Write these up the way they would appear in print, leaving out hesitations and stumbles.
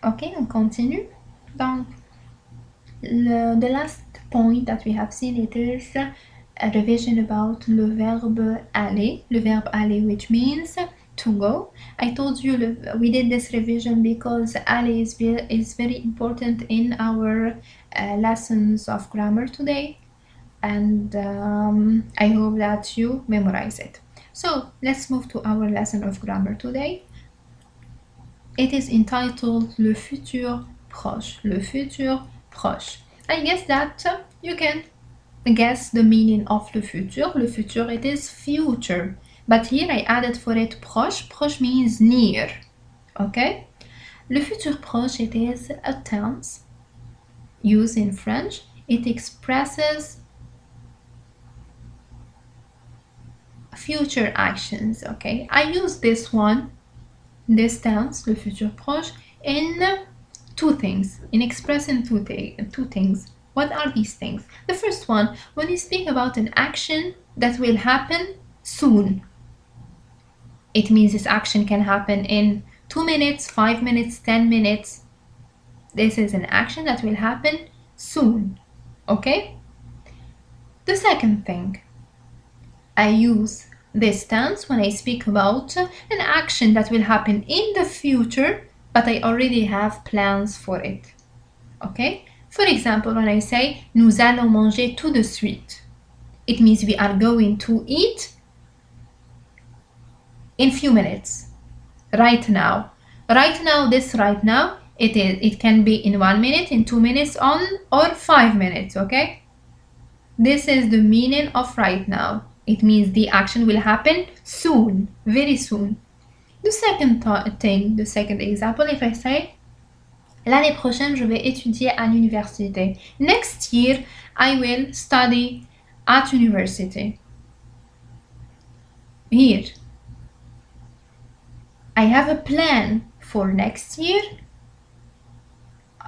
Ok, on continue. Donc, the last point that we have seen, it is a revision about le verbe aller. Le verbe aller, which means to go. I told you we did this revision because aller is very important in our lessons of grammar today. And I hope that you memorize it. So let's move to our lesson of grammar today. It is entitled Le futur proche. Le futur proche. I guess that you can guess the meaning of le futur. Le futur, it is future. But here I added for it proche. Proche means near. Okay? Le futur proche, it is a tense used in French. It expresses future actions. Okay? I use this one, this tense, le futur proche, in two things, in expressing two things. What are these things? The first one, when you speak about an action that will happen soon, it means this action can happen in 2 minutes, 5 minutes, 10 minutes. This is an action that will happen soon. Okay? The second thing, I use this tense when I speak about an action that will happen in the future, but I already have plans for it. Okay? For example, when I say nous allons manger tout de suite, it means we are going to eat in few minutes. Right now. Right now, this right now, it can be in 1 minute, in 2 minutes, or 5 minutes, okay? This is the meaning of right now. It means the action will happen soon, very soon. The second thing, the second example, if I say, l'année prochaine, je vais étudier à l'université. Next year, I will study at university. Here, I have a plan for next year,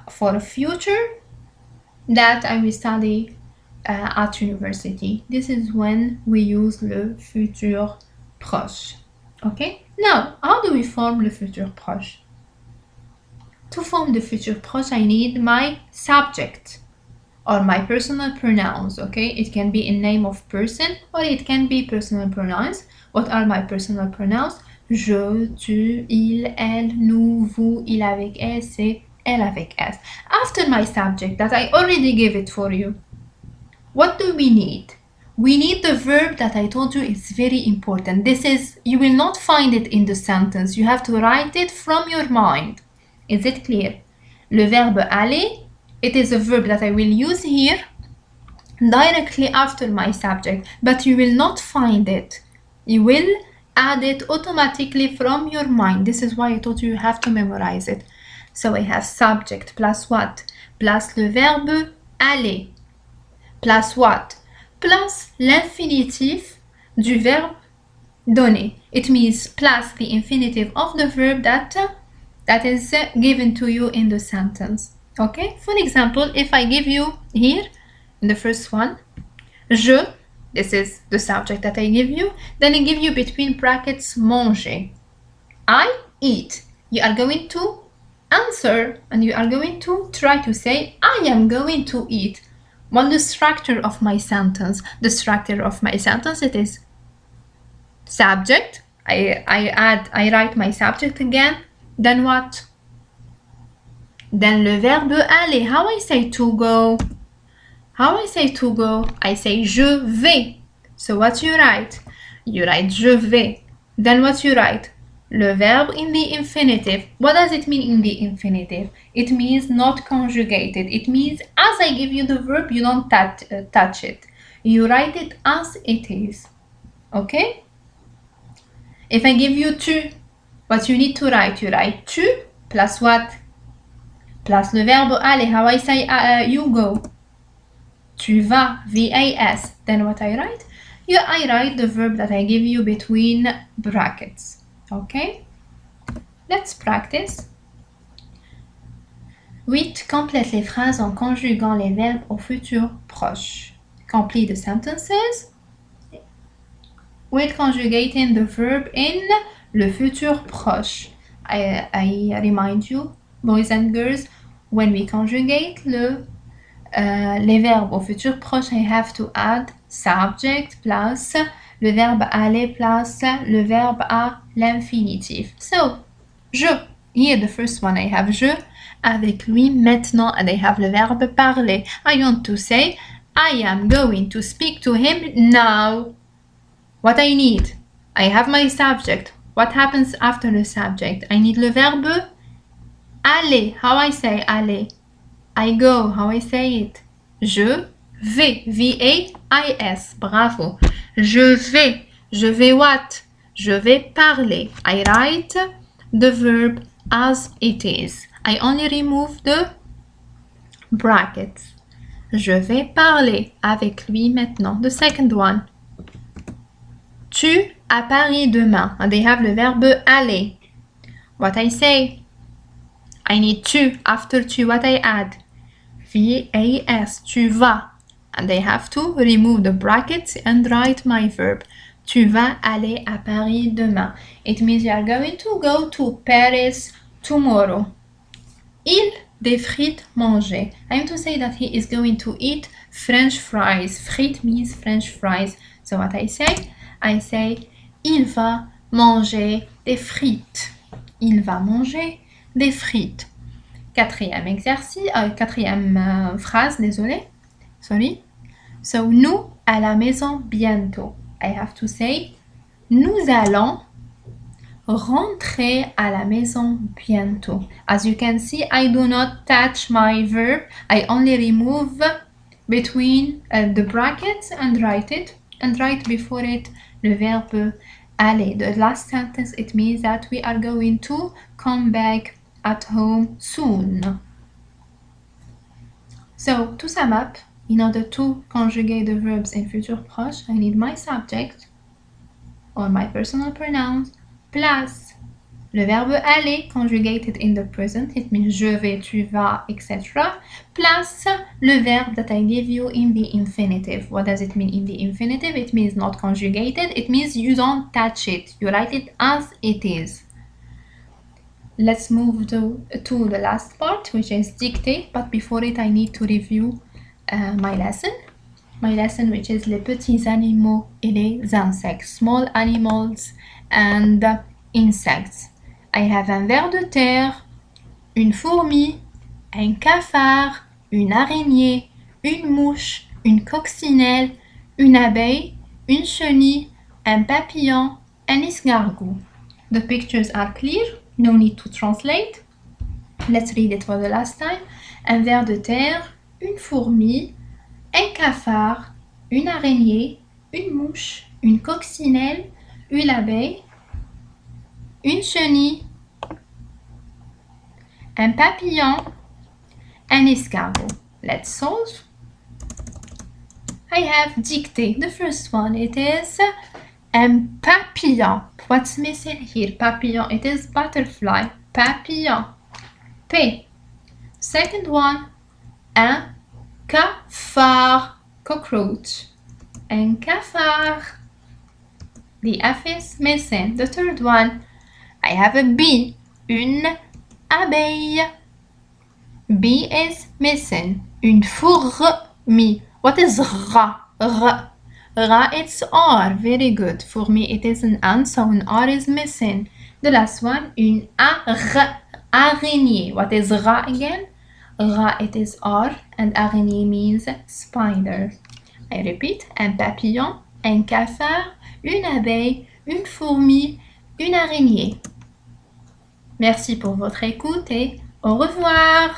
for a future, that I will study at university. This is when we use le futur proche. Okay? Now, how do we form le futur proche? To form the future proche, I need my subject or my personal pronouns. Okay? It can be in name of person or it can be personal pronouns. What are my personal pronouns? Je, tu, il, elle, nous, vous, il avec S, et elle avec S. After my subject that I already gave it for you, what do we need? We need the verb that I told you is very important. This is, you will not find it in the sentence. You have to write it from your mind. Is it clear? Le verbe aller, it is a verb that I will use here directly after my subject, but you will not find it. You will add it automatically from your mind. This is why I told you have to memorize it. So I have subject plus what? Plus le verbe aller. Plus what? Plus l'infinitif du verbe donner. It means plus the infinitive of the verb that is given to you in the sentence. Okay? For example, if I give you here, in the first one, je, this is the subject that I give you, then I give you between brackets manger. I eat. You are going to answer and you are going to try to say, I am going to eat. Well, the structure of my sentence, it is subject. I write my subject again. Then what? Then le verbe aller. How I say to go? How I say to go? I say je vais. So what you write? You write je vais. Then what you write? Le verbe in the infinitive. What does it mean in the infinitive? It means not conjugated. It means as I give you the verb, you don't touch it. You write it as it is. Okay? If I give you tu, what you need to write? You write tu plus what? Plus le verbe aller. How I say you go? Tu vas, V-A-S. Then what I write? I write the verb that I give you between brackets. Okay? Let's practice. 8. Complète les phrases en conjuguant les verbes au futur proche. Complete the sentences with conjugating the verb in le futur proche. I remind you boys and girls, when we conjugate les verbes au futur proche, I have to add subject plus le verbe aller plus le verbe à l'infinitif. So, je. Here the first one I have je avec lui maintenant and I have le verbe parler. I want to say I am going to speak to him now. What I need? I have my subject. What happens after the subject? I need le verbe aller. How I say aller? I go. How I say it? Je vais. V-A-I-S. Bravo. Je vais. Je vais what? Je vais parler. I write the verb as it is. I only remove the brackets. Je vais parler avec lui maintenant. The second one. Tu à Paris demain. And they have le verbe aller. What I say? I need tu. After tu, what I add? V-A-S. Tu vas. And I have to remove the brackets and write my verb. Tu vas aller à Paris demain. It means you are going to go to Paris tomorrow. Il des frites manger. I am to say that he is going to eat French fries. Frites means French fries. So what I say? I say, il va manger des frites. Il va manger des frites. Quatrième exercice, quatrième phrase, désolé. Sorry. So, nous à la maison bientôt. I have to say, nous allons rentrer à la maison bientôt. As you can see, I do not touch my verb. I only remove between the brackets and write it. And write before it le verbe aller. The last sentence, it means that we are going to come back at home soon. So, to sum up, in order to conjugate the verbs in future proche, I need my subject or my personal pronouns plus le verbe aller conjugated in the present, it means je vais, tu vas, etc. Plus le verbe that I give you in the infinitive. What does it mean in the infinitive? It means not conjugated. It means you don't touch it. You write it as it is. Let's move to the last part, which is dictée. But before it, I need to review my lesson. My lesson, which is les petits animaux et les insectes. Small animals and insects. I have un ver de terre, une fourmi, un cafard, une araignée, une mouche, une coccinelle, une abeille, une chenille, un papillon, un escargot. The pictures are clear, no need to translate. Let's read it for the last time. Un ver de terre, une fourmi, un cafard, une araignée, une mouche, une coccinelle, une abeille, une chenille, un papillon, un escargot. Let's solve. I have dicté. The first one, it is un papillon. What's missing here? Papillon, it is butterfly. Papillon. P. Second one, un cafard. Cockroach. Un cafard. The F is missing. The third one, I have a bee. Une abeille. B is missing. Une fourmi. What is ra? Ra. Ra, it's R. Very good. Fourmi, it is an N, so an R is missing. The last one, une araignée. What is ra again? Ra, it is R, and araignée means spider. I repeat, un papillon, un cafard, une abeille, une fourmi, une araignée. Merci pour votre écoute et au revoir!